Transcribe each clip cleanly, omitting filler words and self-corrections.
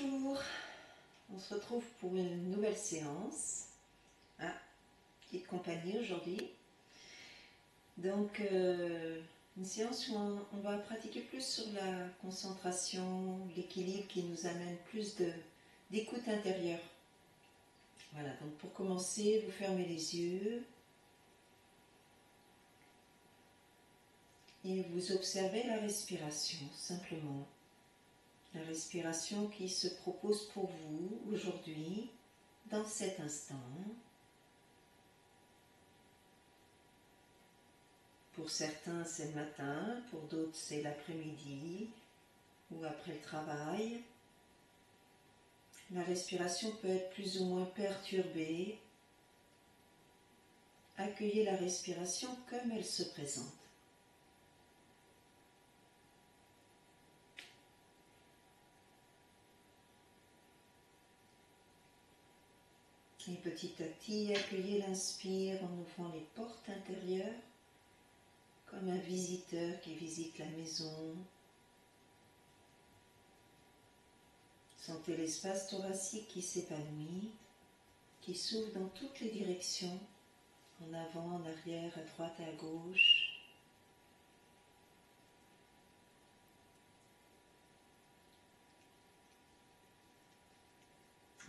Bonjour, on se retrouve pour une nouvelle séance. Petite compagnie aujourd'hui. Donc, une séance où on va pratiquer plus sur la concentration, l'équilibre qui nous amène plus d'écoute intérieure. Voilà, donc pour commencer, vous fermez les yeux et vous observez la respiration, simplement. La respiration qui se propose pour vous aujourd'hui, dans cet instant. Pour certains, c'est le matin, pour d'autres, c'est l'après-midi ou après le travail. La respiration peut être plus ou moins perturbée. Accueillez la respiration comme elle se présente. Et petit à petit, accueillez l'inspire en ouvrant les portes intérieures, comme un visiteur qui visite la maison. Sentez l'espace thoracique qui s'épanouit, qui s'ouvre dans toutes les directions, en avant, en arrière, à droite et à gauche.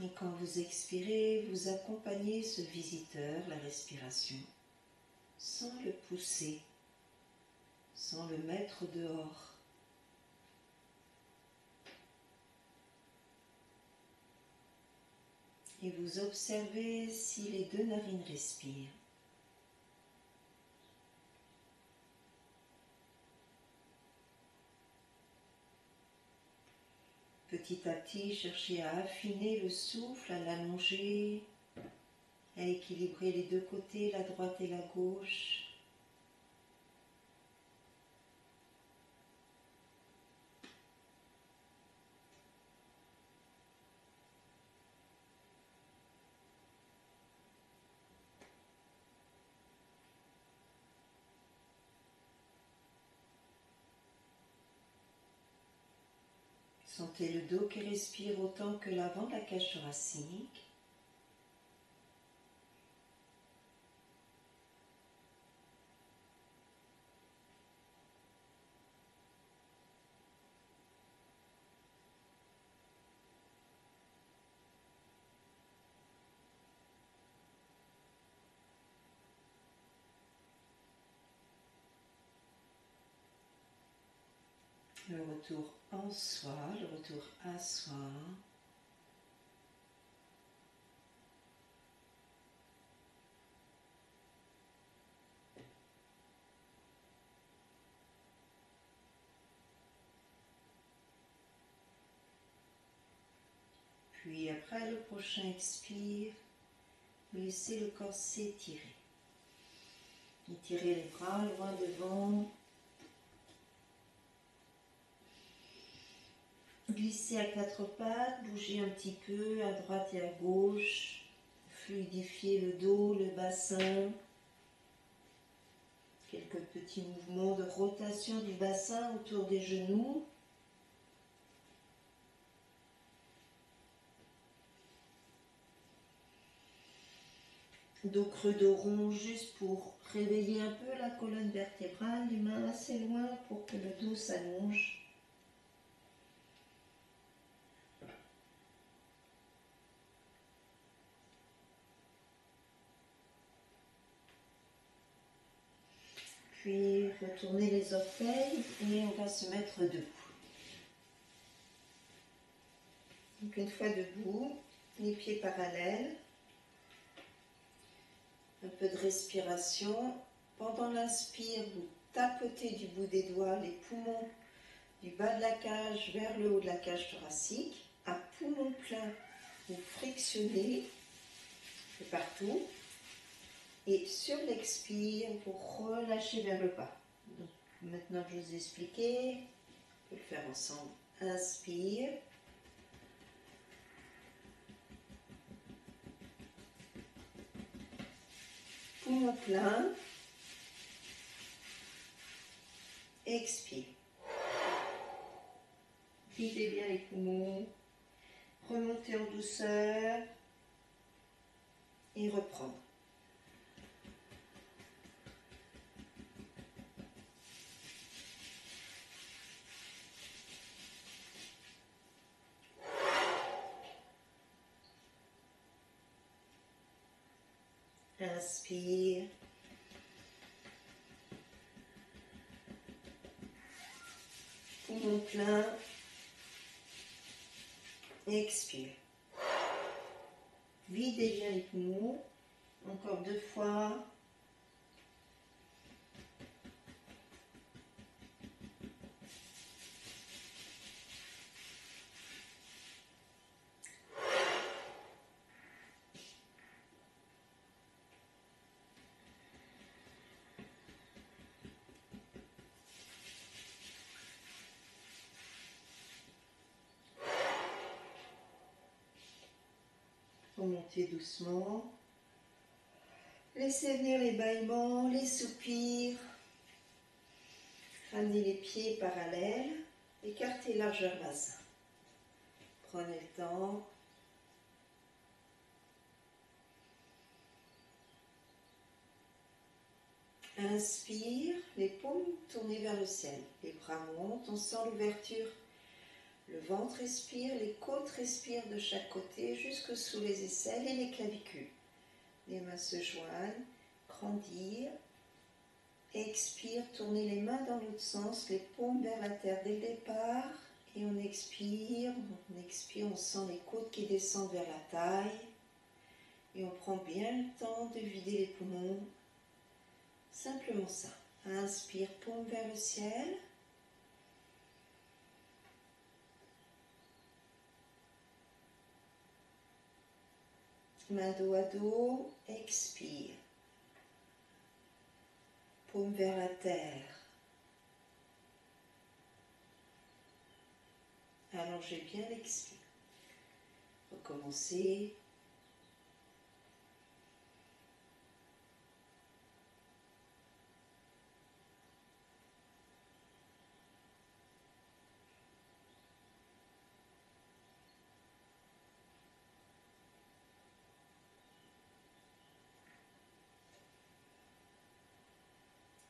Et quand vous expirez, vous accompagnez ce visiteur, la respiration, sans le pousser, sans le mettre dehors. Et vous observez si les deux narines respirent. Petit à petit, cherchez à affiner le souffle, à l'allonger, à équilibrer les deux côtés, la droite et la gauche. Sentez le dos qui respire autant que l'avant de la cage thoracique. Le retour en soi, le retour à soi. Puis après le prochain expire, laissez le corps s'étirer. Étirez les bras loin devant. Glissez à quatre pattes, bougez un petit peu à droite et à gauche. Fluidifiez le dos, le bassin. Quelques petits mouvements de rotation du bassin autour des genoux. Dos creux, dos rond, juste pour réveiller un peu la colonne vertébrale, les mains assez loin pour que le dos s'allonge. Puis retournez les orteils et on va se mettre debout. Donc une fois debout, les pieds parallèles. Un peu de respiration. Pendant l'inspire, vous tapotez du bout des doigts les poumons du bas de la cage vers le haut de la cage thoracique. À poumon plein, vous frictionnez de partout. Et sur l'expire, vous relâchez vers le bas. Donc, maintenant que je vous ai expliqué, on peut le faire ensemble. Inspire. Poumon plein. Expire. Videz bien les poumons. Remonter en douceur et reprendre. Inspire. Poumon plein. Expire. Videz bien les poumons. Encore 2 fois. Remontez doucement. Laissez venir les bâillements, les soupirs. Ramenez les pieds parallèles. Écartez largeur bassin. Prenez le temps. Inspire, les paumes tournées vers le ciel. Les bras montent, on sent l'ouverture. Le ventre respire, les côtes respirent de chaque côté jusque sous les aisselles et les clavicules. Les mains se joignent, grandir. Expire, tournez les mains dans l'autre sens, les paumes vers la terre dès le départ. Et on expire, on sent les côtes qui descendent vers la taille. Et on prend bien le temps de vider les poumons. Simplement ça. Inspire, paume vers le ciel. Main dos à dos, expire. Paume vers la terre. Allongez bien l'expire. Recommencez.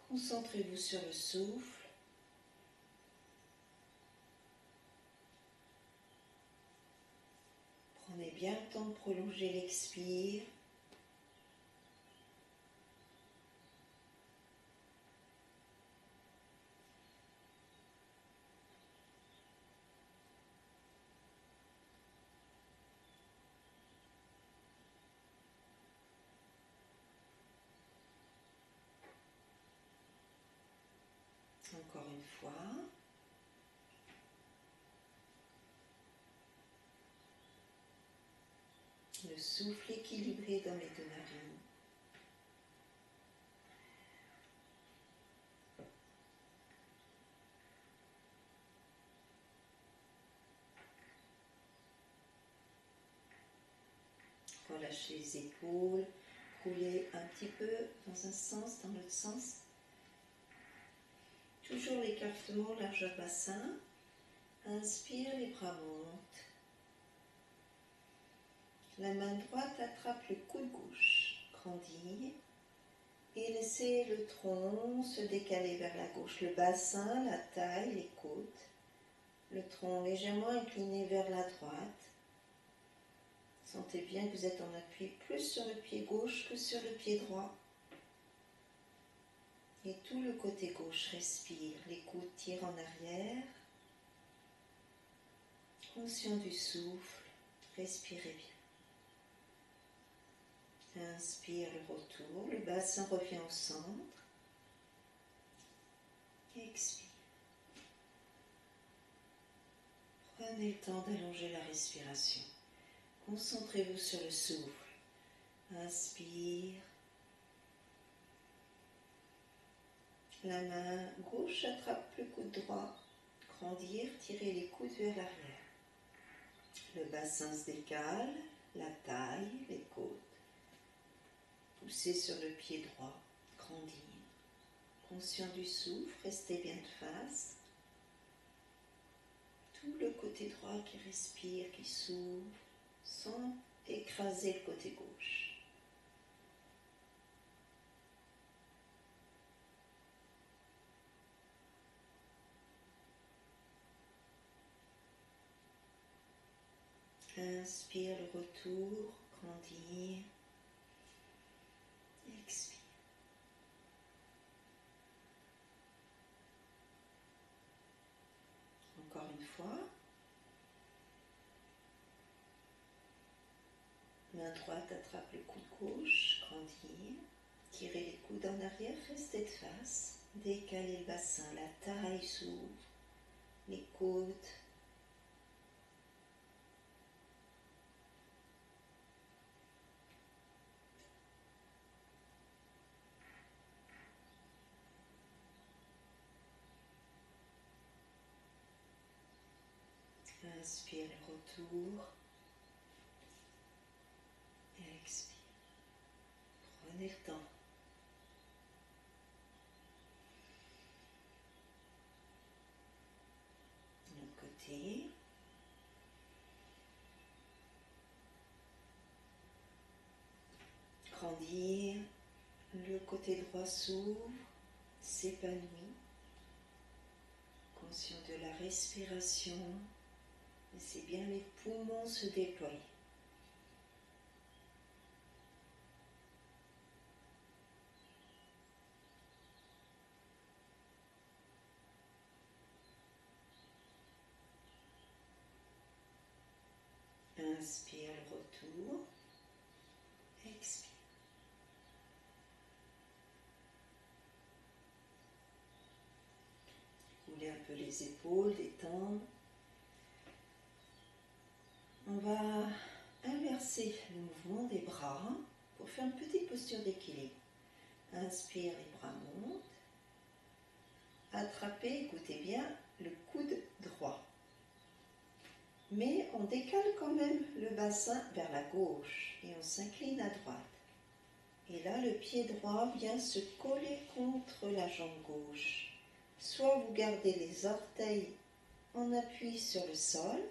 Concentrez-vous sur le souffle. Prenez bien le temps de prolonger l'expire. Encore une fois. Le souffle équilibré dans les deux narines. Relâchez les épaules, roulez un petit peu dans un sens, dans l'autre sens. Toujours l'écartement, largeur bassin. Inspire, les bras montent. La main droite attrape le coude gauche, grandit. Et laissez le tronc se décaler vers la gauche. Le bassin, la taille, les côtes. Le tronc légèrement incliné vers la droite. Sentez bien que vous êtes en appui plus sur le pied gauche que sur le pied droit. Et tout le côté gauche respire. Les coudes tirent en arrière. Conscient du souffle, respirez bien. Inspire le retour, le bassin revient au centre. Expire. Prenez le temps d'allonger la respiration. Concentrez-vous sur le souffle. Inspire. La main gauche attrape le coude droit. Grandir, tirez les coudes vers l'arrière. Le bassin se décale, la taille, les côtes. Poussez sur le pied droit. Grandir. Conscient du souffle, restez bien de face. tout le côté droit qui respire, qui s'ouvre, sans écraser le côté gauche. Inspire le retour, grandir. Expire. Encore une fois. Main droite attrape le coude gauche, grandir. Tirez les coudes en arrière, restez de face. Décalez le bassin, la taille s'ouvre, les côtes. Inspire le retour. Expire. Prenez le temps. De l'autre côté. Grandir. Le côté droit s'ouvre, s'épanouit. Conscient de la respiration. Laissez bien les poumons se déployer. Inspire le retour. Expire. Roulez un peu les épaules, détendre. On va inverser le mouvement des bras pour faire une petite posture d'équilibre. Inspire, les bras montent. Attrapez, écoutez bien, le coude droit. Mais on décale quand même le bassin vers la gauche et on s'incline à droite. Et là, le pied droit vient se coller contre la jambe gauche. Soit vous gardez les orteils en appui sur le sol.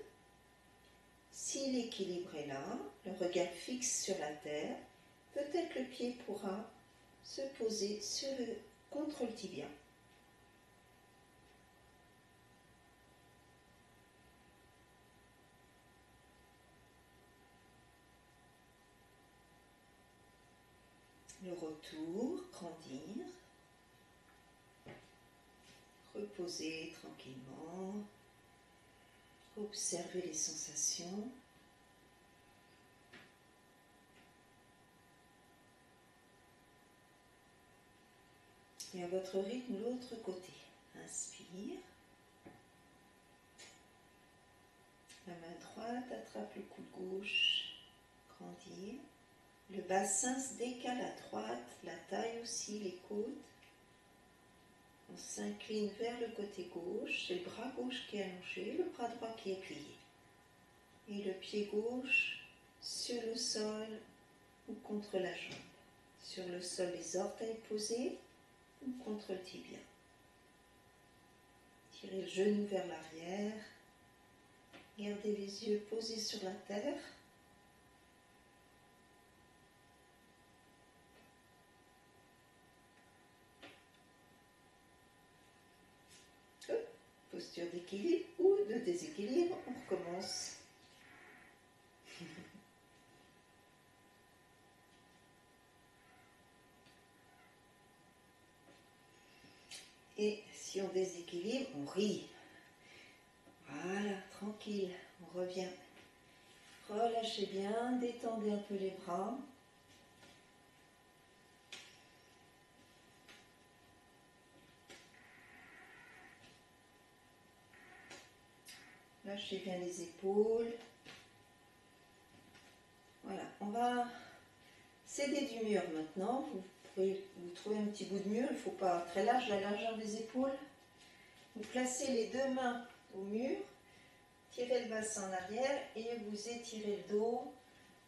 Si l'équilibre est là, le regard fixe sur la terre, peut-être le pied pourra se poser contre le tibia. Le retour, grandir. Reposez tranquillement. Observez les sensations. Et à votre rythme, l'autre côté. Inspire. La main droite attrape le coude gauche. Grandir. Le bassin se décale à droite, la taille aussi, les côtes. On s'incline vers le côté gauche, c'est le bras gauche qui est allongé, le bras droit qui est plié. Et le pied gauche sur le sol ou contre la jambe. Sur le sol, les orteils posés ou contre le tibia. Tirez le genou vers l'arrière. Gardez les yeux posés sur la terre. Posture d'équilibre ou de déséquilibre, on recommence. Et si on déséquilibre, on rit. Voilà, tranquille, on revient. Relâchez bien, détendez un peu les bras. Lâchez bien les épaules. Voilà, on va s'aider du mur maintenant. Vous pouvez vous trouver un petit bout de mur, il ne faut pas très large, la largeur des épaules. Vous placez les deux mains au mur, tirez le bassin en arrière et vous étirez le dos,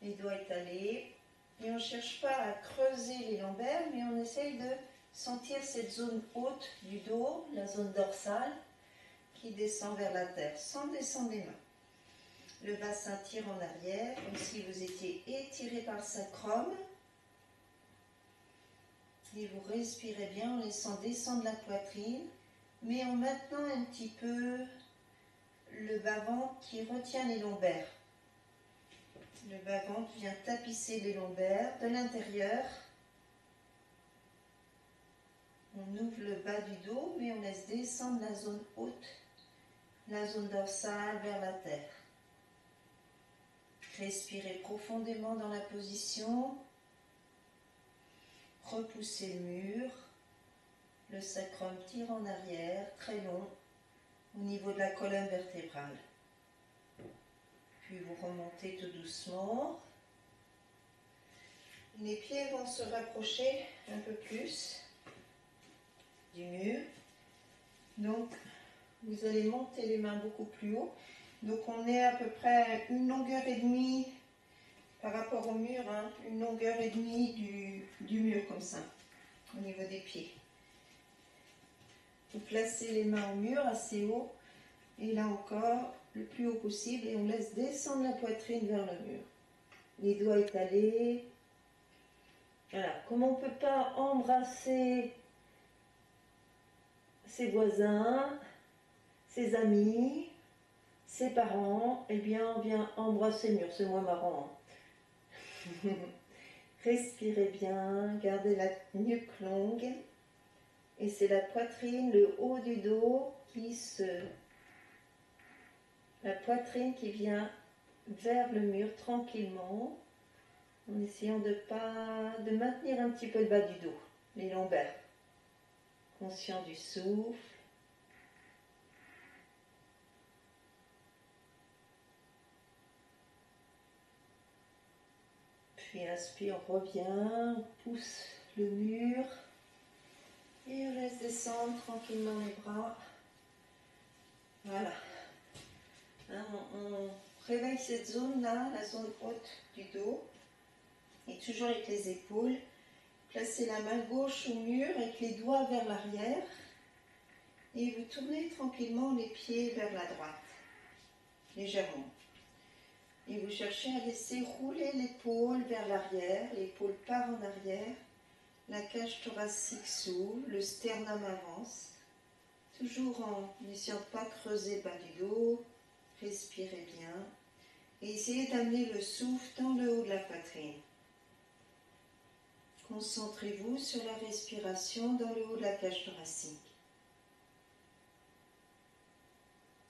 les doigts étalés. Et on ne cherche pas à creuser les lombaires, mais on essaye de sentir cette zone haute du dos, la zone dorsale, qui descend vers la terre, sans descendre les mains. Le bassin tire en arrière, comme si vous étiez étiré par le sacrum. Et vous respirez bien en laissant descendre la poitrine, mais en maintenant un petit peu le bas-ventre qui retient les lombaires. Le bas-ventre vient tapisser les lombaires de l'intérieur. On ouvre le bas du dos, mais on laisse descendre la zone haute, la zone dorsale vers la terre. Respirez profondément dans la position. Repoussez le mur. Le sacrum tire en arrière, très long, au niveau de la colonne vertébrale. Puis vous remontez tout doucement. Les pieds vont se rapprocher un peu plus du mur. Donc, vous allez monter les mains beaucoup plus haut. Donc, on est à peu près une longueur et demie par rapport au mur, hein, une longueur et demie du mur comme ça, au niveau des pieds. Vous placez les mains au mur assez haut et là encore le plus haut possible et on laisse descendre la poitrine vers le mur. Les doigts étalés. Voilà, comme on ne peut pas embrasser ses voisins, ses amis, ses parents, eh bien on vient embrasser le mur, c'est moins marrant. Hein. Respirez bien, gardez la nuque longue. Et c'est la poitrine, le haut du dos la poitrine qui vient vers le mur tranquillement, en essayant de maintenir un petit peu le bas du dos, les lombaires. Conscient du souffle. Puis inspire, on revient, on pousse le mur. Et on laisse descendre tranquillement les bras. Voilà. Hein, on réveille cette zone-là, la zone haute du dos. Et toujours avec les épaules. Placez la main gauche au mur avec les doigts vers l'arrière. Et vous tournez tranquillement les pieds vers la droite. Légèrement. Et vous cherchez à laisser rouler l'épaule vers l'arrière. L'épaule part en arrière. La cage thoracique s'ouvre, le sternum avance, toujours en n'essayant de ne pas creuser le bas du dos, respirez bien et essayez d'amener le souffle dans le haut de la poitrine. Concentrez-vous sur la respiration dans le haut de la cage thoracique.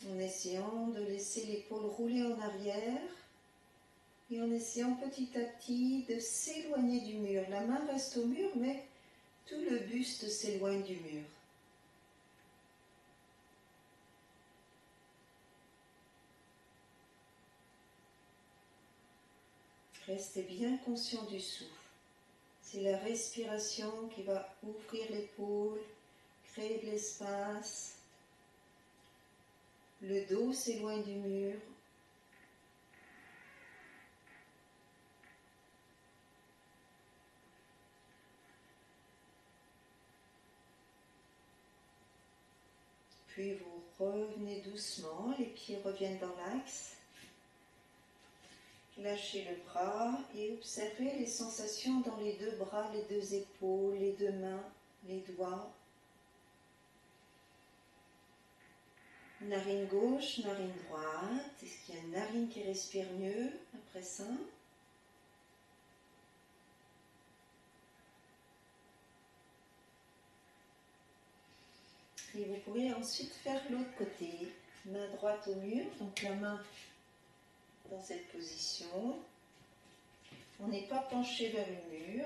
En essayant de laisser l'épaule rouler en arrière et en essayant petit à petit de s'éloigner du mur. La main reste au mur, mais tout le buste s'éloigne du mur. Restez bien conscient du souffle. C'est la respiration qui va ouvrir l'épaule, créer de l'espace. Le dos s'éloigne du mur. Puis vous revenez doucement, les pieds reviennent dans l'axe. Lâchez le bras et observez les sensations dans les deux bras, les deux épaules, les deux mains, les doigts. Narine gauche, narine droite. Est-ce qu'il y a une narine qui respire mieux après ça? Et vous pourrez ensuite faire l'autre côté. Main droite au mur, donc la main dans cette position. On n'est pas penché vers le mur.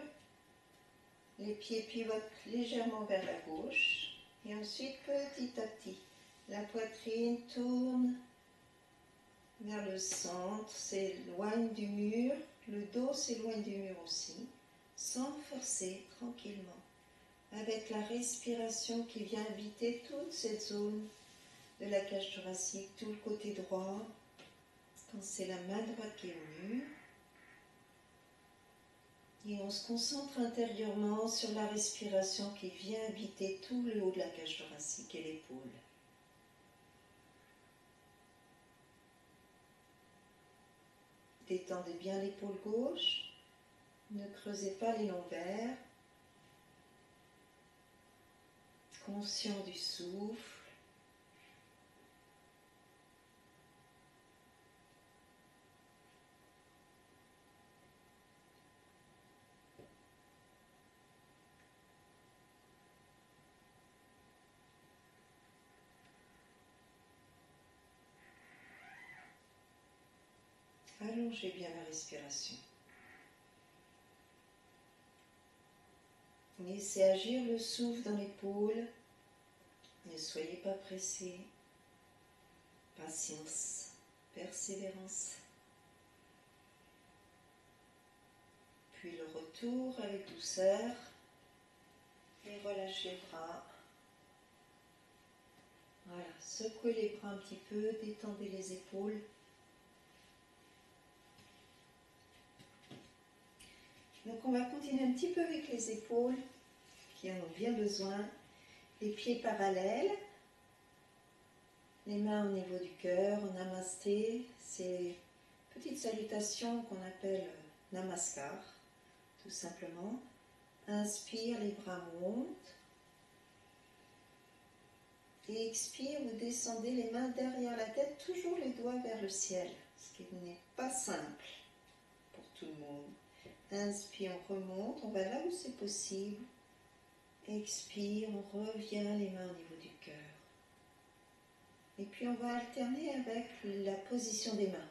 Les pieds pivotent légèrement vers la gauche. Et ensuite, petit à petit, la poitrine tourne vers le centre, s'éloigne du mur. Le dos s'éloigne du mur aussi, sans forcer, tranquillement. Avec la respiration qui vient habiter toute cette zone de la cage thoracique, tout le côté droit. Quand c'est la main droite qui est au mur. Et on se concentre intérieurement sur la respiration qui vient habiter tout le haut de la cage thoracique et l'épaule. Détendez bien l'épaule gauche. Ne creusez pas les lombaires. Conscient du souffle. Allongez bien la respiration. Laissez agir le souffle dans l'épaule. Ne soyez pas pressé. Patience, persévérance. Puis le retour avec douceur. Et relâchez les bras. Voilà, secouez les bras un petit peu, détendez les épaules. Donc on va continuer un petit peu avec les épaules qui en ont bien besoin. Les pieds parallèles, les mains au niveau du cœur, namasté. C'est une petite salutation qu'on appelle namaskar, tout simplement. Inspire, les bras montent. Et expire, vous descendez les mains derrière la tête, toujours les doigts vers le ciel, ce qui n'est pas simple pour tout le monde. Inspire, on remonte, on va là où c'est possible. Expire, on revient les mains au niveau du cœur. Et puis on va alterner avec la position des mains.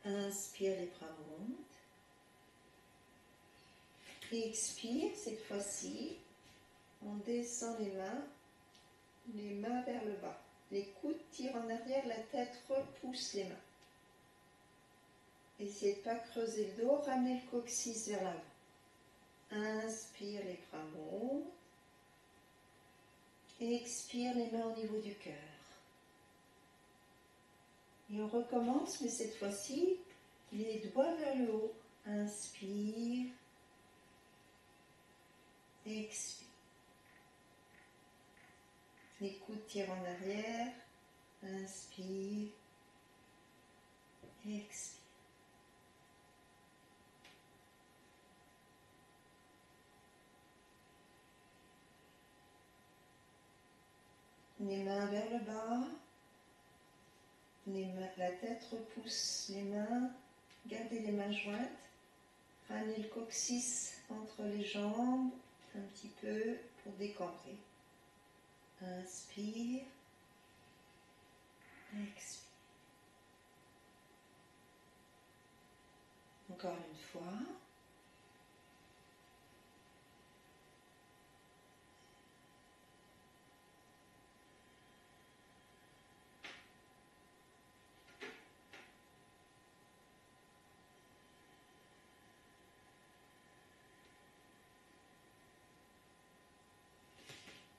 Inspire, les bras montent. Et expire, cette fois-ci, on descend les mains vers le bas. Les coudes tirent en arrière, la tête repousse les mains. Essayez de ne pas creuser le dos, ramenez le coccyx vers l'avant. Inspire, les bras montent. Expire, les mains au niveau du cœur. Et on recommence, mais cette fois-ci, les doigts vers le haut. Inspire. Expire. Les coudes tirent en arrière. Inspire. Expire. Les mains vers le bas. La tête repousse les mains. Gardez les mains jointes. Ramenez le coccyx entre les jambes. Un petit peu pour décamper. Inspire. Expire. Encore une fois.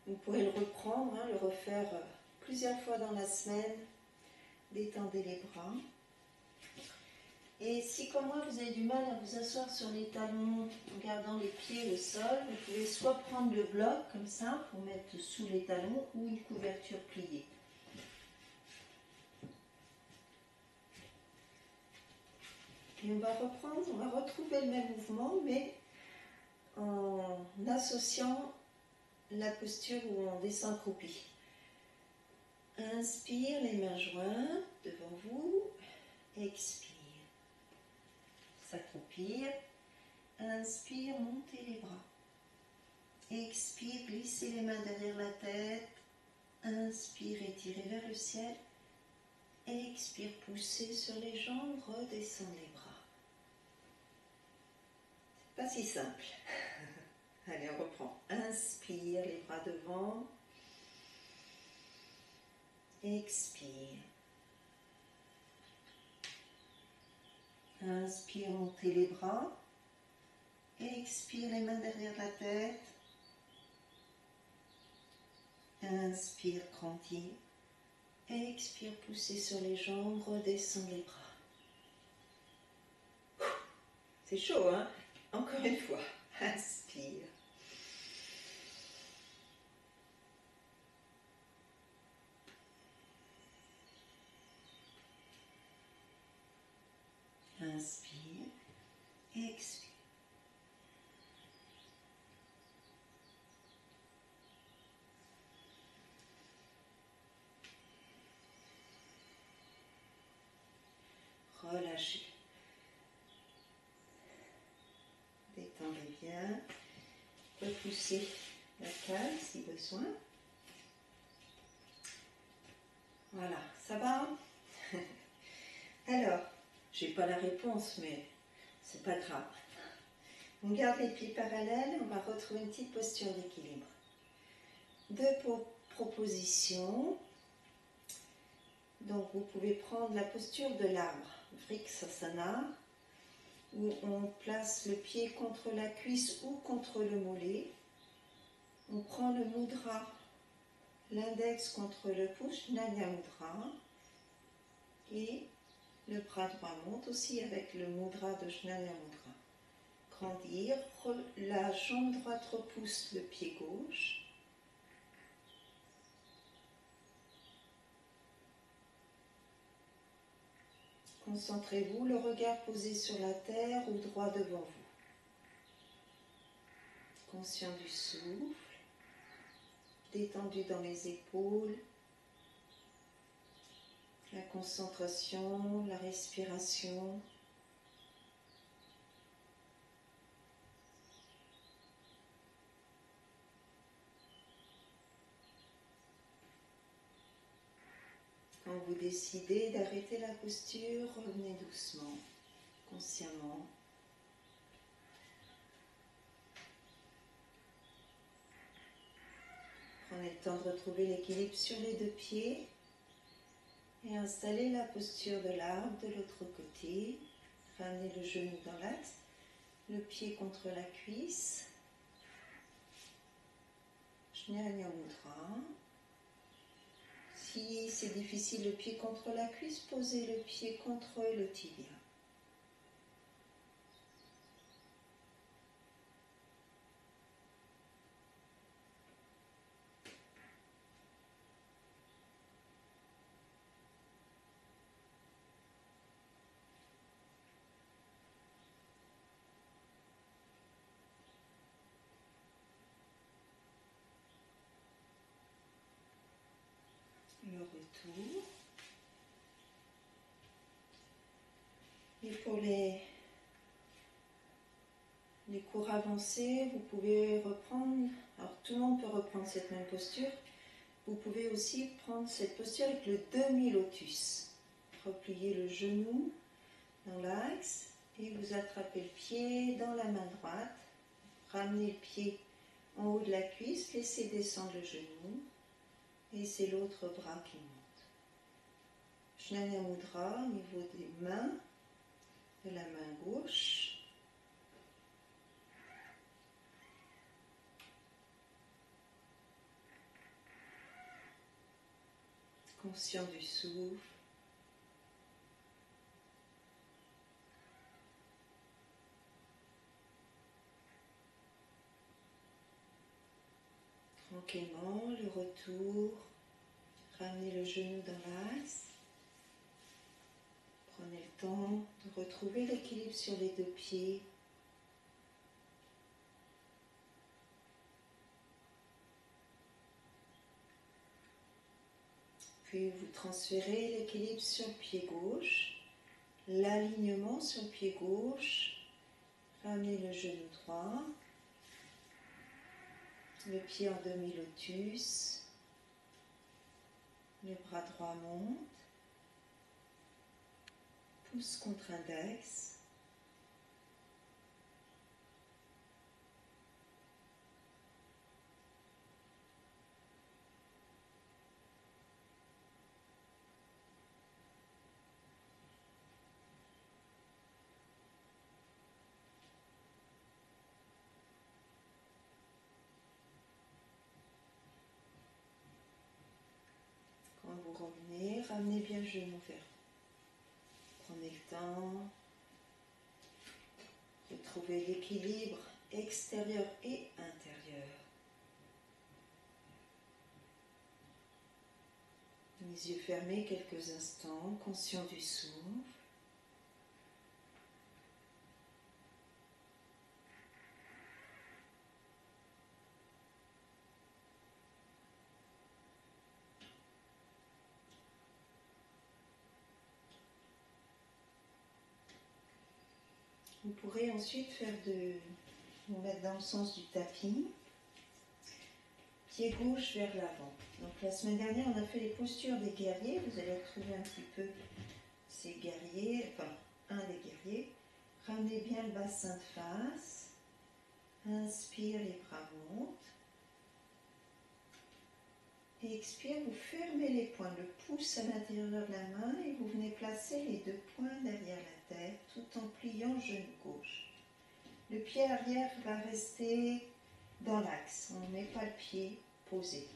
Vous pourrez le reprendre, le refaire plusieurs fois dans la semaine. Détendez les bras. Et si comme moi vous avez du mal à vous asseoir sur les talons en gardant les pieds au sol, vous pouvez soit prendre le bloc comme ça pour mettre sous les talons ou une couverture pliée. Et on va reprendre, on va retrouver le même mouvement mais en associant la posture où on descend accroupi. Inspire, les mains jointes devant vous. Expire. S'accroupir. Inspire, montez les bras. Expire, glissez les mains derrière la tête. Inspire, étirez vers le ciel. Expire, poussez sur les jambes, redescendez les bras. C'est pas si simple. Allez, on reprend. Inspire, les bras devant. Expire. Inspire, montez les bras. Expire, les mains derrière la tête. Inspire, grandir. Expire, poussez sur les jambes, redescend les bras. C'est chaud, hein? Encore une fois. Inspire. Inspire. repousser la cale si besoin. Voilà, ça va? Alors, j'ai pas la réponse, mais c'est pas grave. On garde les pieds parallèles, on va retrouver une petite posture d'équilibre. Deux propositions. Donc vous pouvez prendre la posture de l'arbre, Vriksasana, où on place le pied contre la cuisse ou contre le mollet. On prend le mudra, l'index contre le pouce, Jnana Mudra, et le bras droit monte aussi avec le mudra de Jnana Mudra. Grandir, la jambe droite repousse le pied gauche. Concentrez-vous, le regard posé sur la terre ou droit devant vous. Conscient du souffle, détendu dans les épaules, la concentration, la respiration. Quand vous décidez d'arrêter la posture, revenez doucement, consciemment. Prenez le temps de retrouver l'équilibre sur les deux pieds et installez la posture de l'arbre de l'autre côté. Ramenez le genou dans l'axe, le pied contre la cuisse. Jnana Mudra. Si c'est difficile, le pied contre la cuisse, posez le pied contre le tibia. Le retour. Et pour les cours avancés, vous pouvez reprendre, alors tout le monde peut reprendre cette même posture, vous pouvez aussi prendre cette posture avec le demi-lotus. Repliez le genou dans l'axe et vous attrapez le pied dans la main droite, ramenez le pied en haut de la cuisse, laissez descendre le genou et c'est l'autre bras qui monte. Jnana Mudra au niveau des mains, de la main gauche. Conscient du souffle. Tranquillement, le retour. Ramenez le genou dans l'axe. Prenez le temps de retrouver l'équilibre sur les deux pieds. Puis vous transférez l'équilibre sur le pied gauche, l'alignement sur le pied gauche, ramenez le genou droit, le pied en demi-lotus, le bras droit monte, pouce contre index. Quand vous revenez, ramenez bien le genou vers vous. Prenez le temps. Retrouvez l'équilibre extérieur et intérieur. Les yeux fermés quelques instants, conscient du souffle. Vous pourrez ensuite vous mettre dans le sens du tapis. pied gauche vers l'avant. Donc la semaine dernière, on a fait les postures des guerriers. Vous allez retrouver un petit peu ces guerriers, enfin un des guerriers. Ramenez bien le bassin de face. Inspire, les bras montent. Et expire, vous fermez les poings, le pouce à l'intérieur de la main et vous venez placer les deux poings derrière la tête tout en pliant le genou gauche. Le pied arrière va rester dans l'axe. On ne met pas le pied posé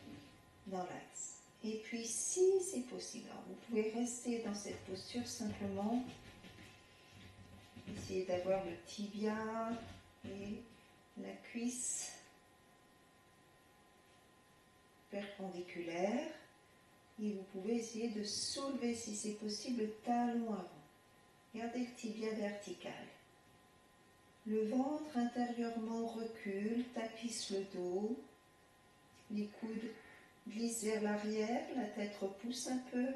dans l'axe. Et puis si c'est possible, alors vous pouvez rester dans cette posture simplement. Essayez d'avoir le tibia et la cuisse perpendiculaire. Et vous pouvez essayer de soulever, si c'est possible, le talon avant. Gardez le tibia vertical. Le ventre intérieurement recule, tapisse le dos. Les coudes glissent vers l'arrière, la tête repousse un peu.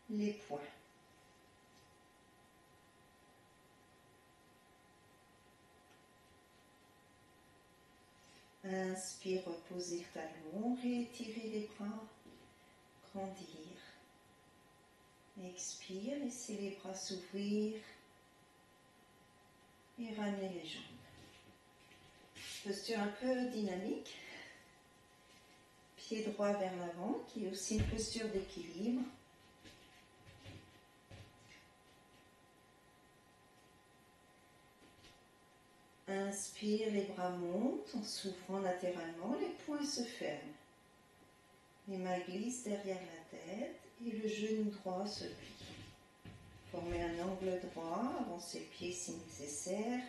Les poings. Inspire, reposez le talon, réétirez les bras, grandir. Expire, laissez les bras s'ouvrir et ramenez les jambes. Posture un peu dynamique. Pied droit vers l'avant, qui est aussi une posture d'équilibre. Inspire, les bras montent en s'ouvrant latéralement, les poings se ferment. Les mains glissent derrière la tête et le genou droit se plie. Formez un angle droit, avancez le pied si nécessaire.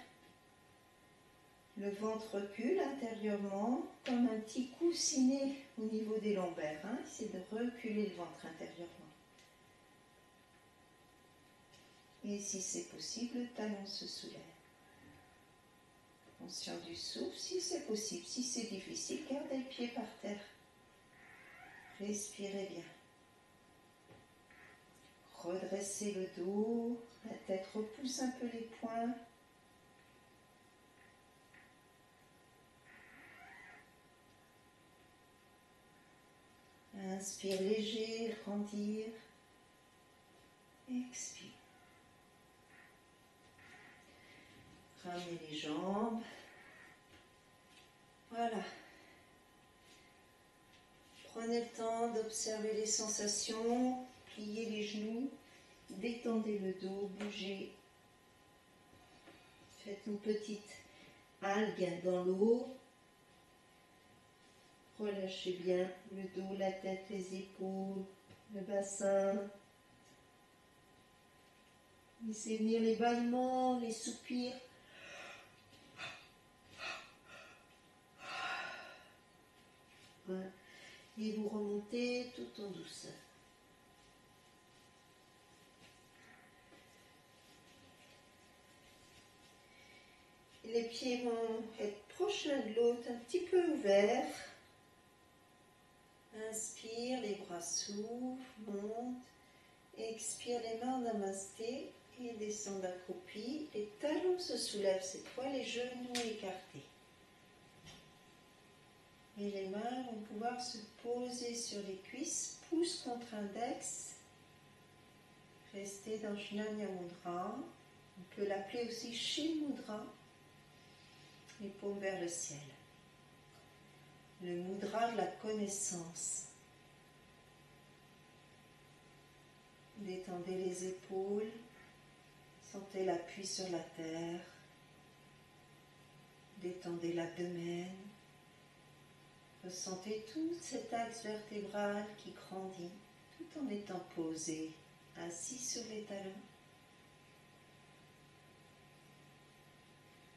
Le ventre recule intérieurement comme un petit coussinet au niveau des lombaires. Essayez de reculer le ventre intérieurement. Et si c'est possible, le talon se soulève. Conscient du souffle, si c'est possible. Si c'est difficile, gardez le pied par terre. Respirez bien. Redressez le dos, la tête repousse un peu les poings. Inspire léger, grandir. Expire. Ramenez les jambes. Voilà. Prenez le temps d'observer les sensations. Pliez les genoux. Détendez le dos. Bougez. Faites une petite algue dans l'eau. Relâchez bien le dos, la tête, les épaules, le bassin. Laissez venir les bâillements, les soupirs. Voilà. Et vous remontez tout en douceur. Les pieds vont être proches l'un de l'autre, un petit peu ouverts. Inspire, les bras s'ouvrent, montent. Expire, les mains en namasté et descendent accroupis. Les talons se soulèvent cette fois, les genoux écartés. Et les mains vont pouvoir se poser sur les cuisses, pouce contre index. Restez dans Shinanya Mudra. On peut l'appeler aussi Shin Mudra. Les paumes vers le ciel. Le mudra de la connaissance. Détendez les épaules. Sentez l'appui sur la terre. Détendez l'abdomen. Ressentez tout cet axe vertébral qui grandit tout en étant posé, assis sur les talons.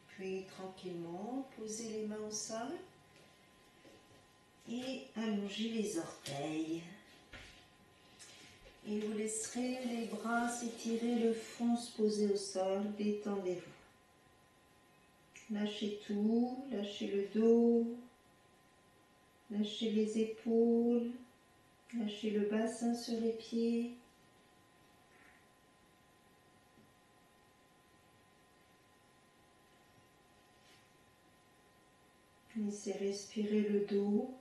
Puis tranquillement, posez les mains au sol et allongez les orteils. Et vous laisserez les bras s'étirer, le front se poser au sol, détendez-vous. Lâchez tout, lâchez le dos, lâchez les épaules, lâchez le bassin sur les pieds. Laissez respirer le dos,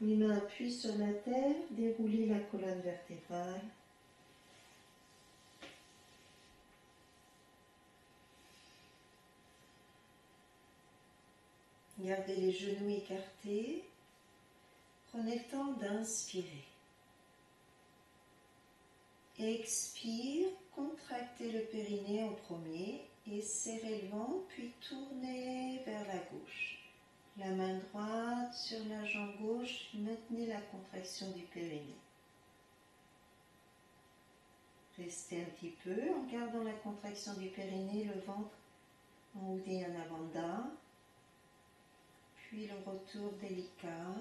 Les mains appuient sur la terre, déroulez la colonne vertébrale. Gardez les genoux écartés. Prenez le temps d'inspirer. Expire, contractez le périnée en premier et serrez le ventre, puis tournez vers la gauche. La main droite sur la jambe gauche, maintenez la contraction du périnée. Restez un petit peu en gardant la contraction du périnée, le ventre en Uddiyana Bandha. Puis le retour délicat,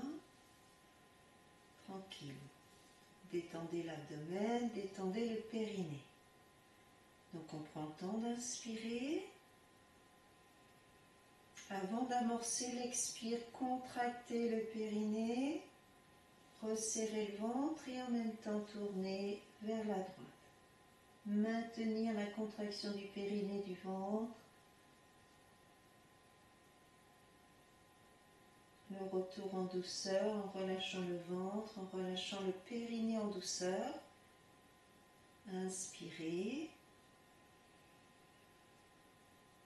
tranquille. Détendez l'abdomen, détendez le périnée. Donc on prend le temps d'inspirer. Avant d'amorcer l'expire, contractez le périnée, resserrez le ventre et en même temps tournez vers la droite. Maintenir la contraction du périnée du ventre. Le retour en douceur en relâchant le ventre, en relâchant le périnée en douceur. Inspirez.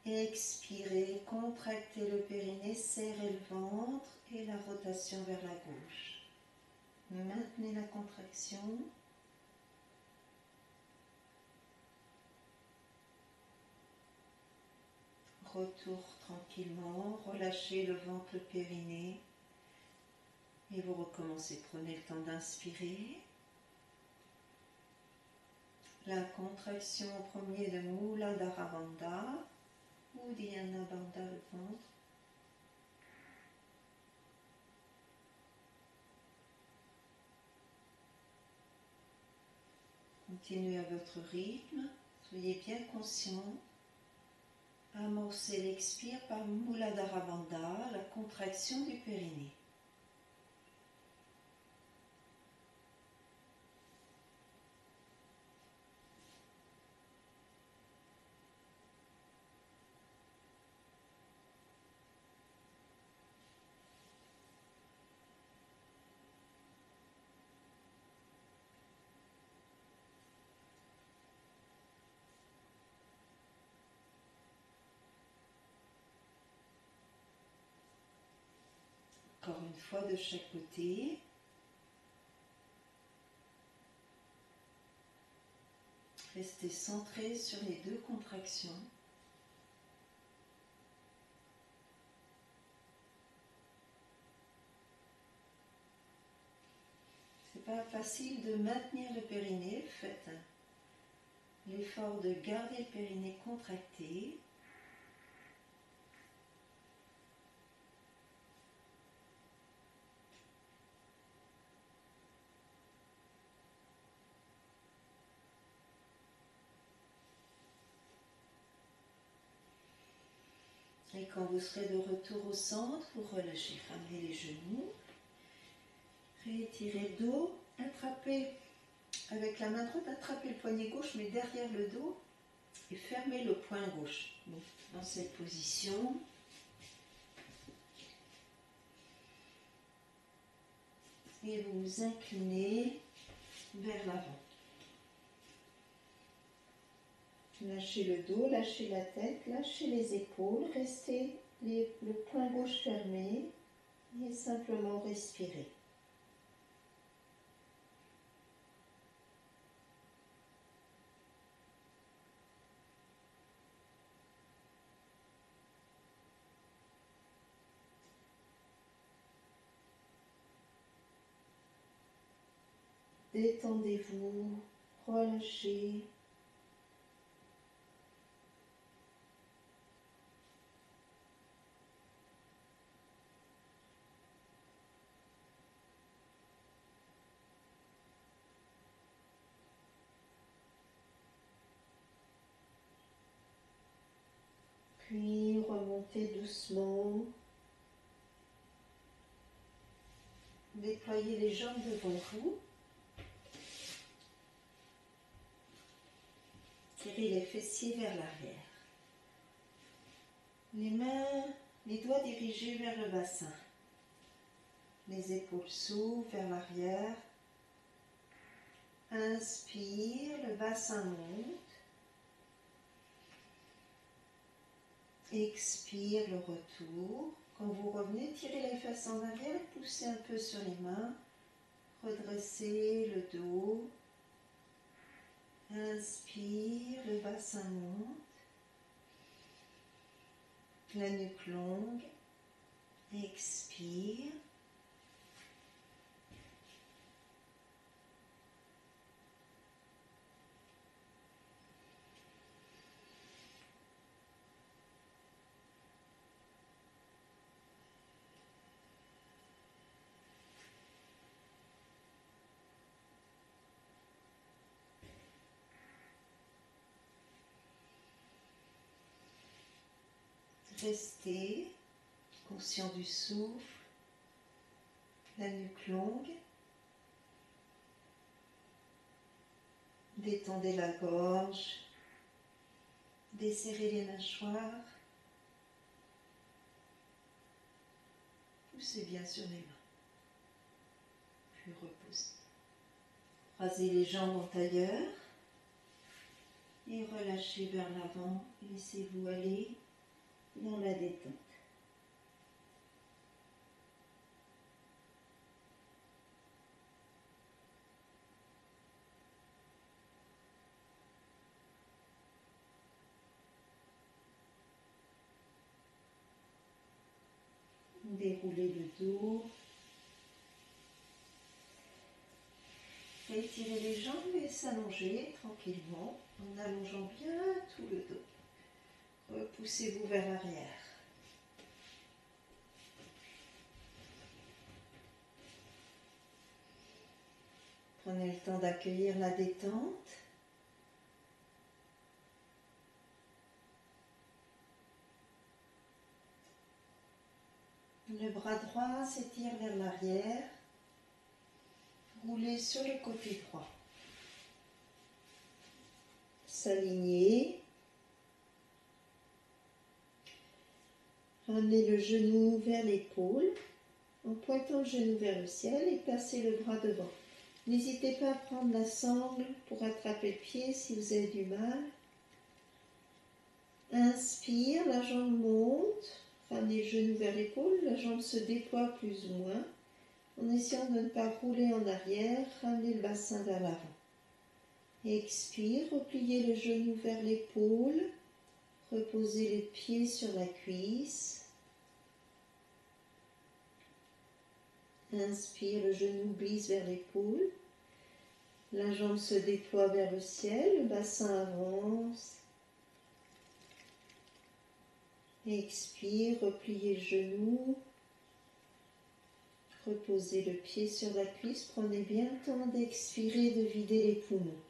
Expirez, contractez le périnée, serrez le ventre et la rotation vers la gauche. Maintenez la contraction. Retour tranquillement, relâchez le ventre, le périnée. Et vous recommencez, prenez le temps d'inspirer. La contraction en premier de Muladhara Bandha. Uddiyana Bandha, le ventre. Continuez à votre rythme, soyez bien conscient. Amorcez l'expire par Muladhara Bandha, la contraction du périnée. Encore une fois de chaque côté. Restez centré sur les deux contractions. C'est pas facile de maintenir le périnée. Faites l'effort de garder le périnée contracté. Et quand vous serez de retour au centre, vous relâchez, ramenez les genoux, réétirez le dos, attrapez avec la main droite, attrapez le poignet gauche, mais derrière le dos, et fermez le poing gauche. Donc, dans cette position, et vous vous inclinez vers l'avant. Lâchez le dos, lâchez la tête, lâchez les épaules, restez le poing gauche fermé et simplement respirez. Détendez-vous, relâchez. Puis remontez doucement. Déployez les jambes devant vous. Tirez les fessiers vers l'arrière. Les mains, les doigts dirigés vers le bassin. Les épaules s'ouvrent vers l'arrière. Inspire, le bassin monte. Expire, le retour. Quand vous revenez, tirez les fesses en arrière, poussez un peu sur les mains. Redressez le dos. Inspire, le bassin monte. La nuque longue. Expire. Restez conscient du souffle, la nuque longue. Détendez la gorge, desserrez les mâchoires. Poussez bien sur les mains, puis reposez. Croisez les jambes en tailleur et relâchez vers l'avant. Laissez-vous aller dans la détente. Déroulez le dos. Étirez les jambes et s'allonger tranquillement en allongeant bien tout le dos. Repoussez-vous vers l'arrière. Prenez le temps d'accueillir la détente. Le bras droit s'étire vers l'arrière. Roulez sur le côté droit. S'aligner. Ramenez le genou vers l'épaule en pointant le genou vers le ciel et passez le bras devant. N'hésitez pas à prendre la sangle pour attraper le pied si vous avez du mal. Inspire, la jambe monte. Ramenez le genou vers l'épaule, la jambe se déploie plus ou moins. En essayant de ne pas rouler en arrière, ramenez le bassin vers l'avant. Expire, repliez le genou vers l'épaule. Reposez les pieds sur la cuisse. Inspire, le genou glisse vers l'épaule. La jambe se déploie vers le ciel, le bassin avance. Expire, repliez le genou. Reposez le pied sur la cuisse. Prenez bien le temps d'expirer, de vider les poumons.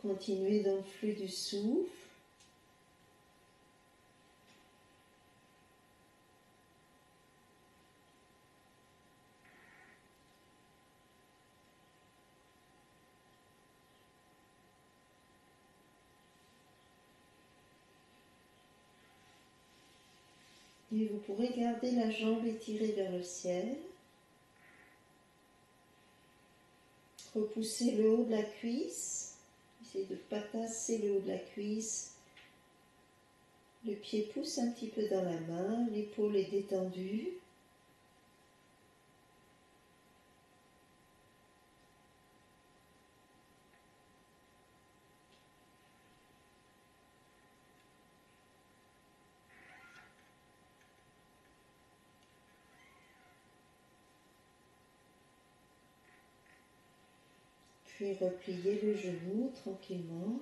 Continuez dans le flux du souffle. Et vous pourrez garder la jambe étirée vers le ciel. Repoussez le haut de la cuisse. Essayez de ne pas tasser le haut de la cuisse. Le pied pousse un petit peu dans la main. L'épaule est détendue. Puis repliez le genou tranquillement.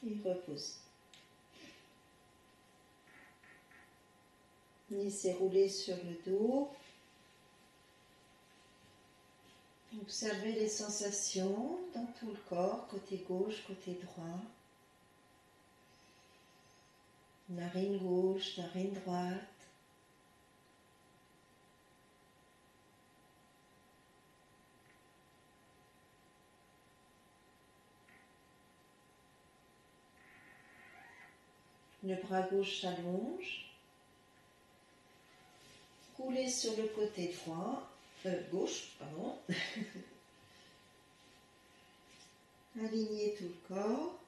Et reposez. Laissez rouler sur le dos. Observez les sensations dans tout le corps, côté gauche, côté droit. Narine gauche, narine droite. Le bras gauche s'allonge. Roulez sur le côté droit, gauche, pardon. Alignez tout le corps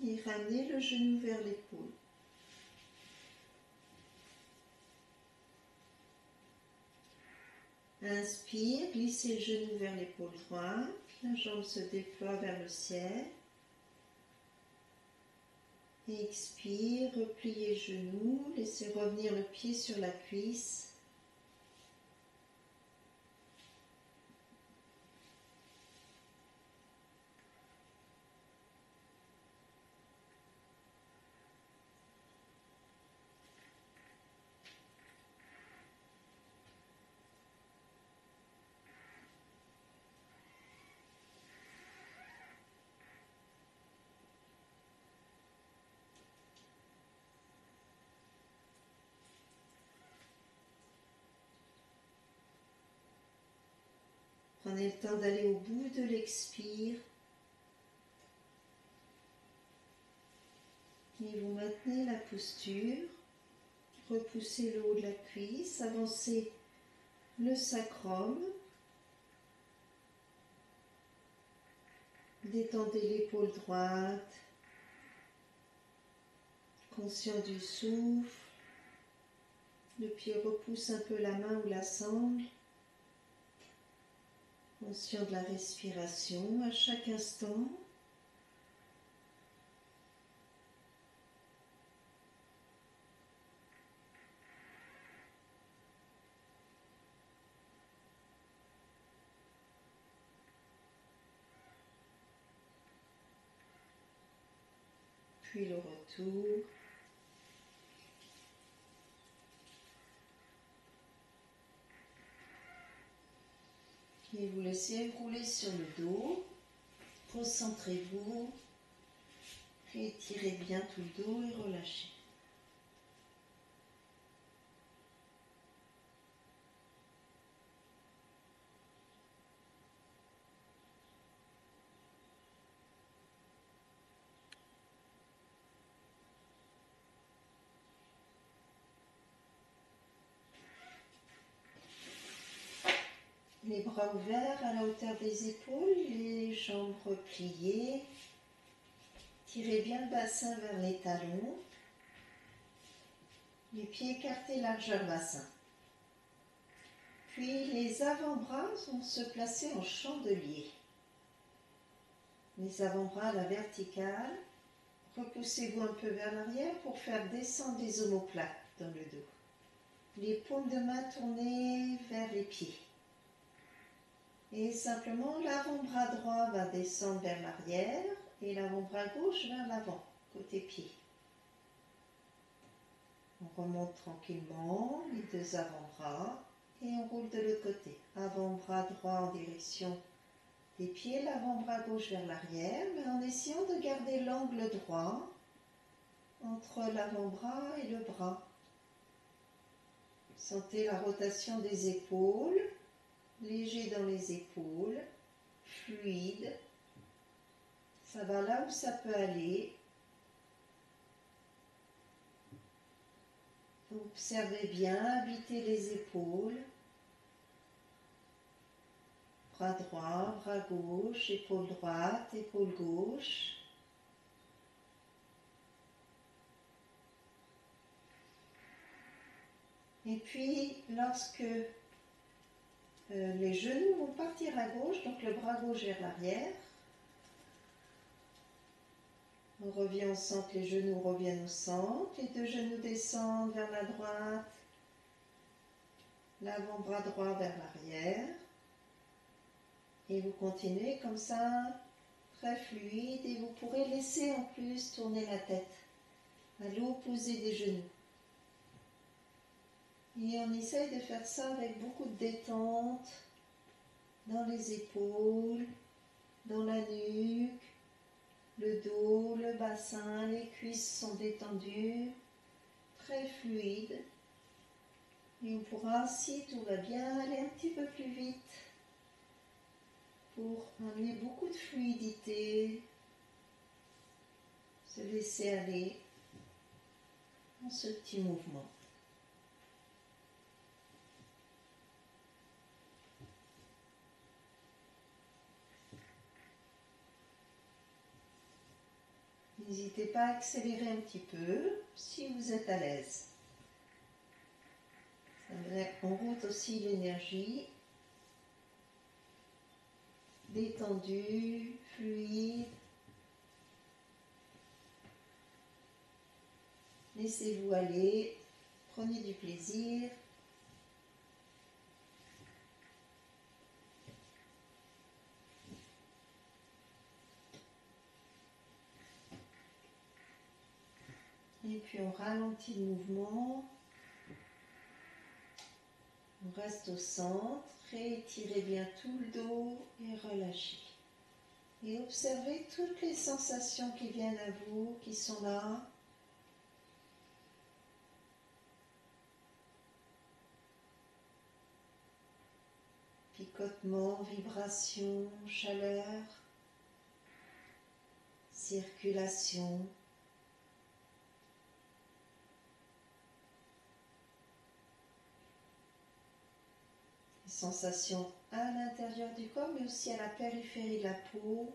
et ramenez le genou vers l'épaule. Inspire, glissez le genou vers l'épaule droite, la jambe se déploie vers le ciel. Expire, repliez le genou, laissez revenir le pied sur la cuisse. Prenez le temps d'aller au bout de l'expire. Et vous maintenez la posture. Repoussez le haut de la cuisse, avancez le sacrum. Détendez l'épaule droite. Conscient du souffle. Le pied repousse un peu la main ou la sangle. Conscient de la respiration à chaque instant. Puis le retour. Et vous laissez rouler sur le dos. Concentrez-vous. Étirez bien tout le dos et relâchez. Les bras ouverts à la hauteur des épaules, les jambes repliées. Tirez bien le bassin vers les talons. Les pieds écartés largeur bassin. Puis les avant-bras vont se placer en chandelier. Les avant-bras à la verticale. Repoussez-vous un peu vers l'arrière pour faire descendre les omoplates dans le dos. Les paumes de main tournées vers les pieds. Et simplement, l'avant-bras droit va descendre vers l'arrière et l'avant-bras gauche vers l'avant, côté pied. On remonte tranquillement les deux avant-bras et on roule de l'autre côté. Avant-bras droit en direction des pieds, l'avant-bras gauche vers l'arrière, mais en essayant de garder l'angle droit entre l'avant-bras et le bras. Sentez la rotation des épaules, léger dans les épaules, fluide. Ça va là où ça peut aller. Observez bien, habitez les épaules. Bras droit, bras gauche, épaule droite, épaule gauche. Et puis, lorsque les genoux vont partir à gauche, donc le bras gauche vers l'arrière, on revient au centre, les genoux reviennent au centre, les deux genoux descendent vers la droite, l'avant-bras droit vers l'arrière, et vous continuez comme ça, très fluide, et vous pourrez laisser en plus tourner la tête à l'opposé des genoux. Et on essaye de faire ça avec beaucoup de détente dans les épaules, dans la nuque, le dos, le bassin, les cuisses sont détendues, très fluide. Et on pourra, si tout va bien, aller un petit peu plus vite pour amener beaucoup de fluidité, se laisser aller. dans ce petit mouvement. N'hésitez pas à accélérer un petit peu si vous êtes à l'aise. Ça met en route aussi l'énergie, détendue, fluide. Laissez-vous aller, prenez du plaisir. Et puis on ralentit le mouvement. On reste au centre, réétirez bien tout le dos et relâchez. Et observez toutes les sensations qui viennent à vous, qui sont là. Picotement, vibration, chaleur, circulation. Les sensations à l'intérieur du corps, mais aussi à la périphérie de la peau.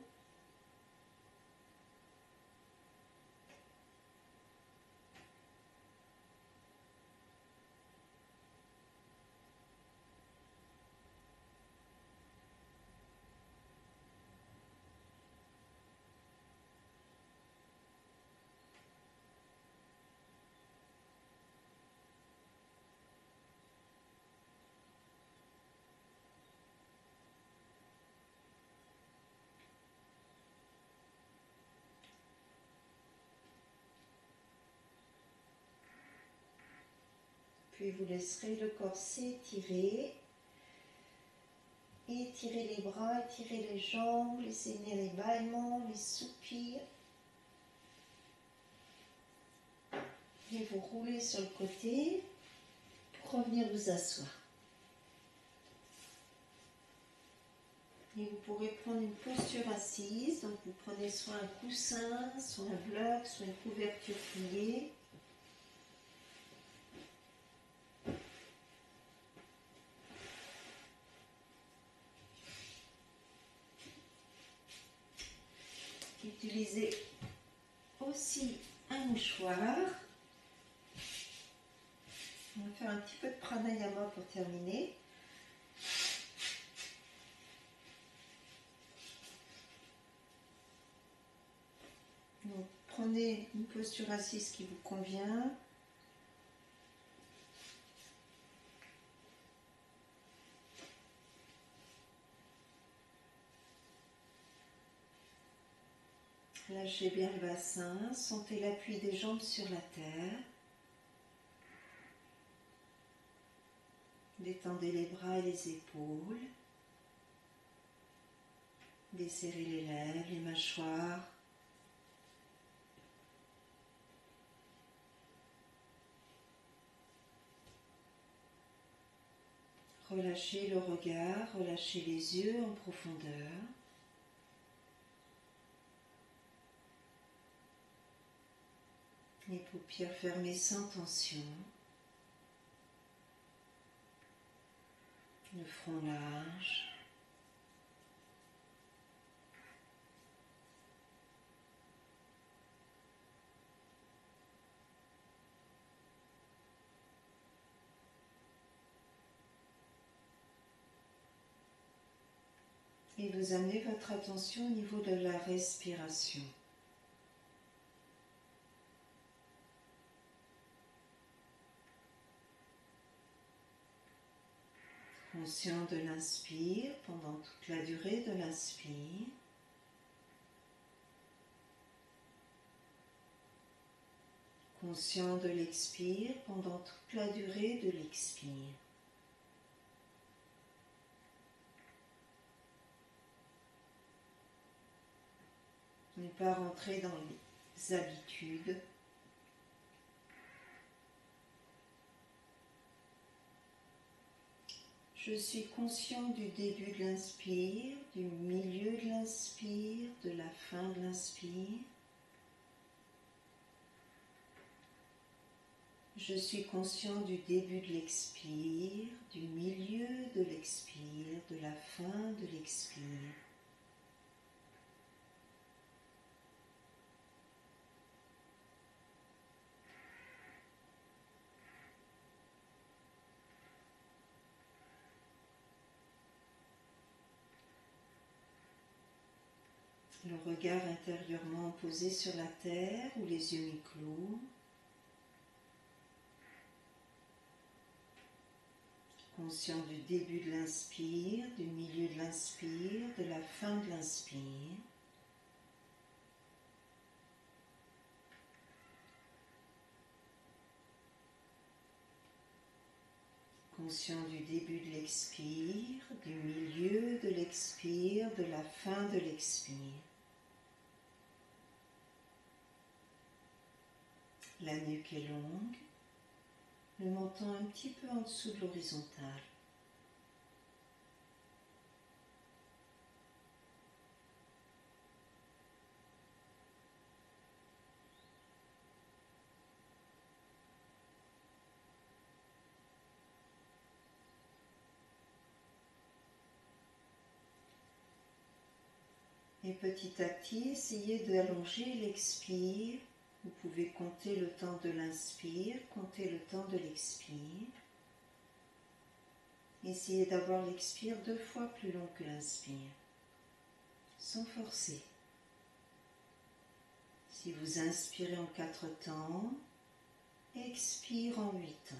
Puis vous laisserez le corps s'étirer. Étirez les bras, étirez les jambes, laissez venir les bâillements, les soupirs. Et vous roulez sur le côté pour revenir vous asseoir. Et vous pourrez prendre une posture assise. Donc vous prenez soit un coussin, soit un bloc, soit une couverture pliée. Utilisez aussi un mouchoir. On va faire un petit peu de pranayama pour terminer. Donc, prenez une posture assise qui vous convient. Lâchez bien le bassin, sentez l'appui des jambes sur la terre. Détendez les bras et les épaules. Desserrez les lèvres, les mâchoires. Relâchez le regard, relâchez les yeux en profondeur. Les paupières fermées sans tension. Le front large. Et vous amenez votre attention au niveau de la respiration. Conscient de l'inspire pendant toute la durée de l'inspire. Conscient de l'expire pendant toute la durée de l'expire. Ne pas rentrer dans les habitudes. Je suis conscient du début de l'inspire, du milieu de l'inspire, de la fin de l'inspire. Je suis conscient du début de l'expire, du milieu de l'expire, de la fin de l'expire. Le regard intérieurement posé sur la terre ou les yeux mi-clos. Conscient du début de l'inspire, du milieu de l'inspire, de la fin de l'inspire. Conscient du début de l'expire, du milieu de l'expire, de la fin de l'expire. La nuque est longue, le menton un petit peu en dessous de l'horizontale. Et petit à petit, essayez d'allonger l'expire. Vous pouvez compter le temps de l'inspire, compter le temps de l'expire. Essayez d'avoir l'expire 2 fois plus long que l'inspire, sans forcer. Si vous inspirez en 4 temps, expire en 8 temps.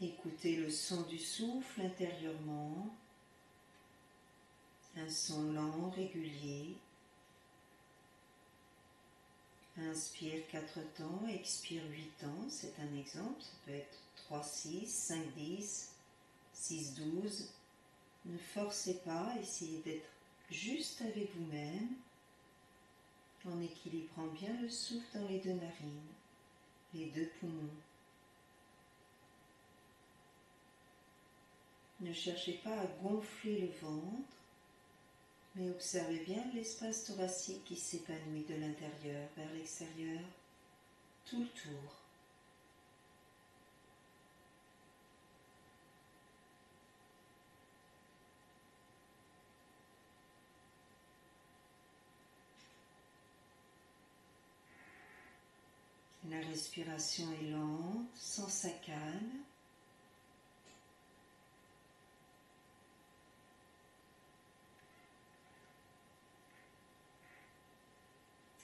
Écoutez le son du souffle intérieurement, un son lent, régulier. Inspire 4 temps, expire 8 temps, c'est un exemple, ça peut être 3, 6, 5, 10, 6, 12. Ne forcez pas, essayez d'être juste avec vous-même, en équilibrant bien le souffle dans les 2 narines, les 2 poumons. Ne cherchez pas à gonfler le ventre, mais observez bien l'espace thoracique qui s'épanouit de l'intérieur vers l'extérieur, tout le tour. La respiration est lente, sans saccade.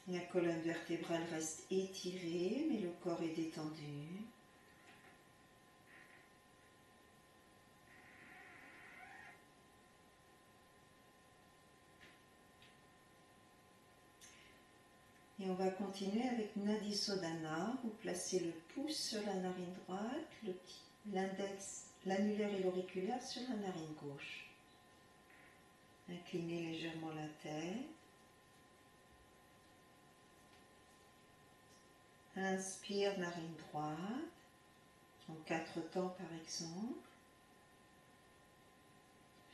La colonne vertébrale reste étirée, mais le corps est détendu. Et on va continuer avec Nadisodhana. Vous placez le pouce sur la narine droite, l'index, l'annulaire et l'auriculaire sur la narine gauche. Inclinez légèrement la tête. Inspire, narine droite, en 4 temps par exemple.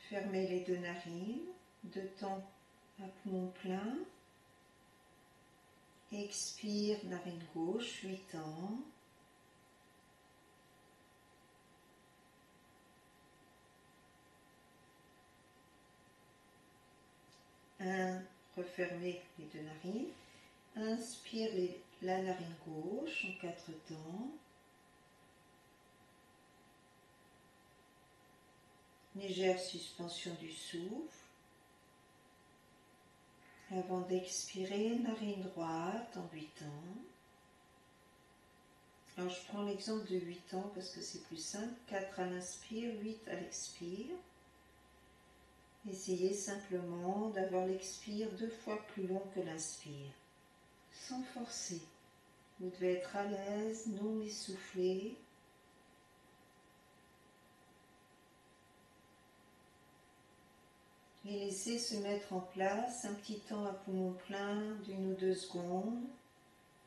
Fermez les 2 narines, 2 temps à poumon plein. Expire, narine gauche, 8 temps. Refermez les 2 narines. Inspire la narine gauche en 4 temps. Légère suspension du souffle. Avant d'expirer, narine droite en 8 temps. Alors je prends l'exemple de 8 ans parce que c'est plus simple. 4 à l'inspire, 8 à l'expire. Essayez simplement d'avoir l'expire 2 fois plus long que l'inspire, sans forcer. Vous devez être à l'aise, non essoufflé. Et laissez se mettre en place un petit temps à poumon plein d'1 ou 2 secondes,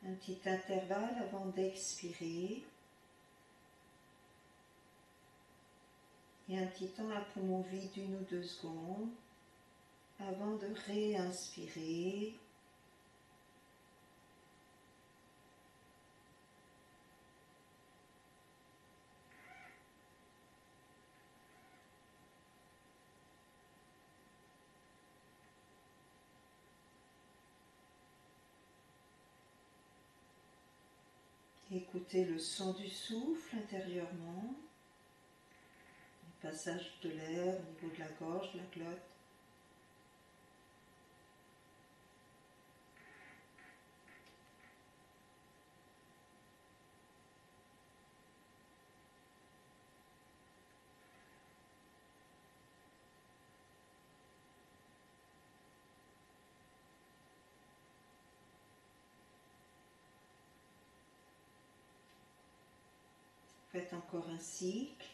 un petit intervalle avant d'expirer. Et un petit temps à poumon vide, 1 ou 2 secondes, avant de réinspirer. Écoutez le son du souffle intérieurement, le passage de l'air au niveau de la gorge, de la glotte. Faites encore un cycle.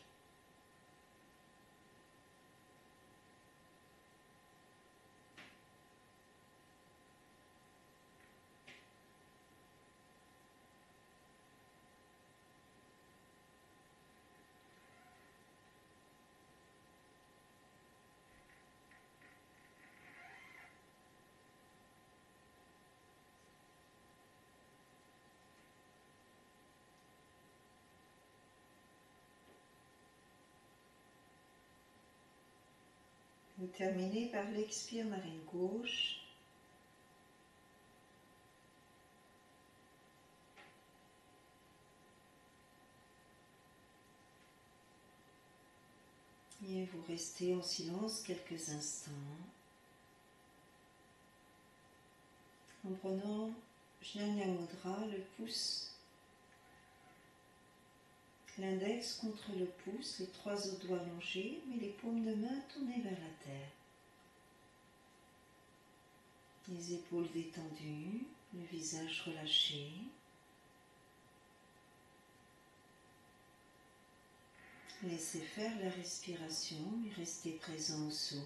Vous terminez par l'expire narine gauche. Et vous restez en silence quelques instants en prenant Jnana Mudra, le pouce, l'index contre le pouce, les 3 autres doigts allongés, mais les paumes de main tournées vers la terre. Les épaules détendues, le visage relâché. Laissez faire la respiration et restez présent au souffle.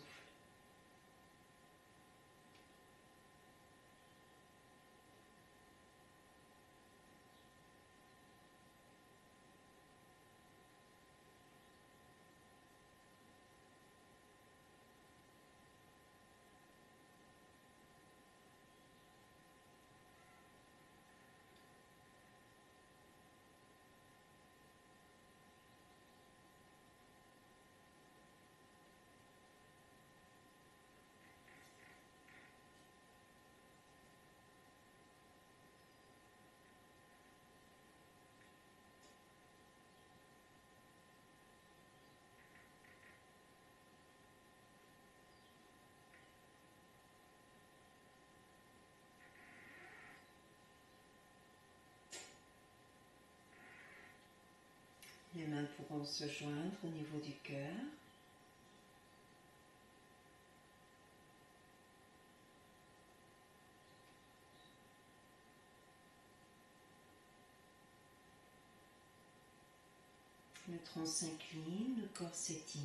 Les mains pourront se joindre au niveau du cœur. Le tronc s'incline, le corps s'étire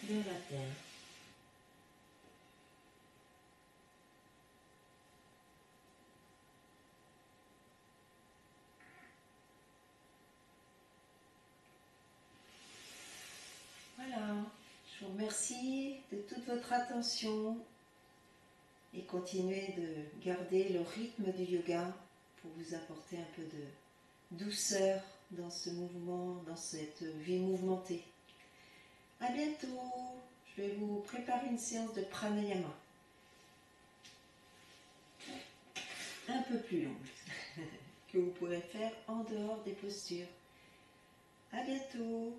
vers la terre. Voilà, je vous remercie de toute votre attention et continuez de garder le rythme du yoga pour vous apporter un peu de douceur dans ce mouvement, dans cette vie mouvementée. À bientôt, je vais vous préparer une séance de pranayama, un peu plus longue, que vous pourrez faire en dehors des postures. À bientôt.